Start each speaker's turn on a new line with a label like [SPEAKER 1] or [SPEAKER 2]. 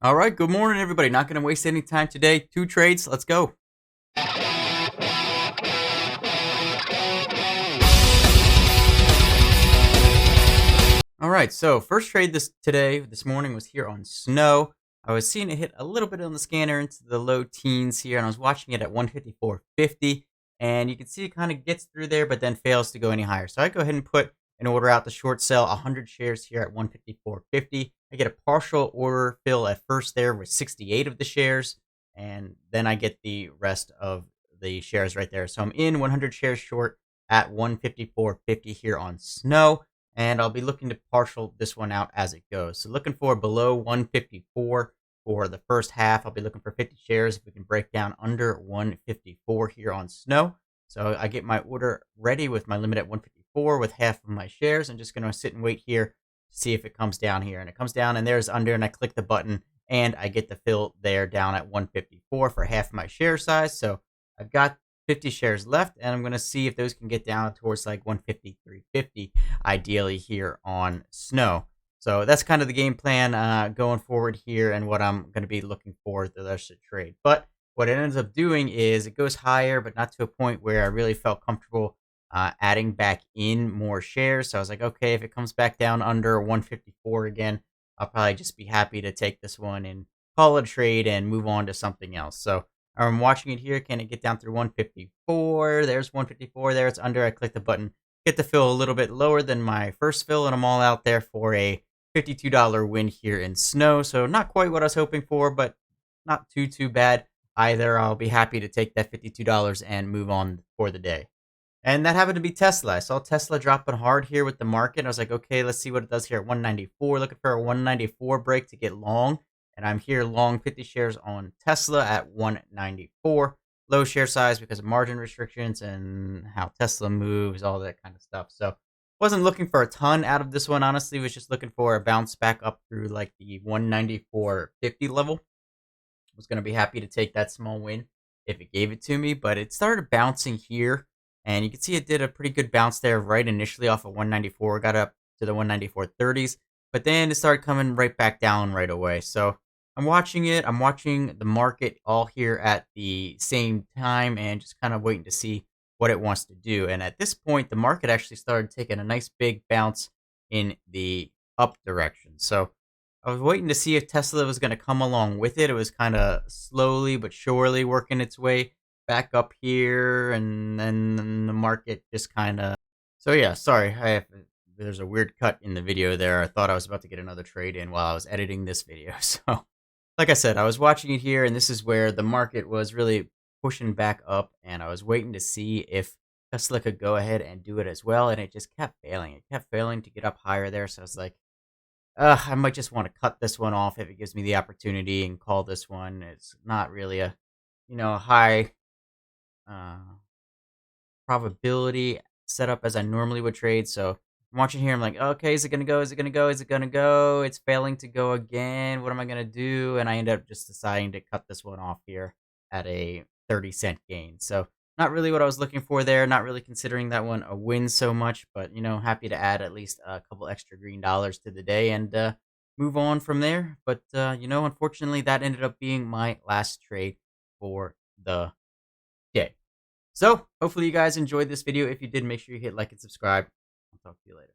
[SPEAKER 1] All right, good morning, everybody. Not going to waste any time today. 2 trades. Let's go. All right, so first trade this morning was here on snow. I was seeing it hit a little bit on the scanner into the low teens here, and I was watching it at 154.50. And you can see it kind of gets through there, but then fails to go any higher. So I go ahead and put an order out to short sell 100 shares here at 154.50. I get a partial order fill at first there with 68 of the shares, and then I get the rest of the shares right there. So I'm in 100 shares short at 154.50 here on snow, and I'll be looking to partial this one out as it goes. So looking for below 154 for the first half. I'll be looking for 50 shares if we can break down under 154 here on snow. So I get my order ready with my limit at 154 with half of my shares. I'm just going to sit and wait here to see if it comes down here. And it comes down and there's under, and I click the button and I get the fill there down at 154 for half my share size. So I've got 50 shares left, and I'm going to see if those can get down towards like 153.50 ideally here on snow. So that's kind of the game plan going forward here, and what I'm going to be looking for the rest of the trade. But what it ends up doing is it goes higher, but not to a point where I really felt comfortable adding back in more shares. So I was like, okay, if it comes back down under 154 again, I'll probably just be happy to take this one and call it a trade and move on to something else. So I'm watching it here. Can it get down through 154? There's 154 there. It's under. I click the button. Get the fill a little bit lower than my first fill, and I'm all out there for a $52 win here in snow. So not quite what I was hoping for, but not too bad either. I'll be happy to take that $52 and move on for the day. And that happened to be Tesla. I saw Tesla dropping hard here with the market. I was like, okay, let's see what it does here at 194. Looking for a 194 break to get long. And I'm here long 50 shares on Tesla at 194. Low share size because of margin restrictions and how Tesla moves, all that kind of stuff. So wasn't looking for a ton out of this one, honestly. Was just looking for a bounce back up through like the 194.50 level. Was going to be happy to take that small win if it gave it to me. But it started bouncing here. And you can see it did a pretty good bounce there right initially off of 194. Got up to the 194.30s. But then it started coming right back down right away. So I'm watching it. I'm watching the market all here at the same time and just kind of waiting to see what it wants to do. And at this point, the market actually started taking a nice big bounce in the up direction. So I was waiting to see if Tesla was going to come along with it. It was kind of slowly but surely working its way back up here, and then the market just kind of... So yeah, sorry, there's a weird cut in the video there. I thought I was about to get another trade in while I was editing this video. So like I said, I was watching it here, and this is where the market was really pushing back up, and I was waiting to see if Tesla could go ahead and do it as well, and it just kept failing. It kept failing to get up higher there, so I was like, I might just want to cut this one off if it gives me the opportunity and call this one. It's not really a, high uh, probability setup as I normally would trade, so I'm watching here. I'm like, okay, is it going to go? Is it going to go? Is it going to go? It's failing to go again. What am I going to do? And I end up just deciding to cut this one off here at a 30-cent gain. So not really what I was looking for there. Not really considering that one a win so much, but, happy to add at least a couple extra green dollars to the day and move on from there. But, unfortunately, that ended up being my last trade for the day. So hopefully you guys enjoyed this video. If you did, make sure you hit like and subscribe. I'll talk to you later.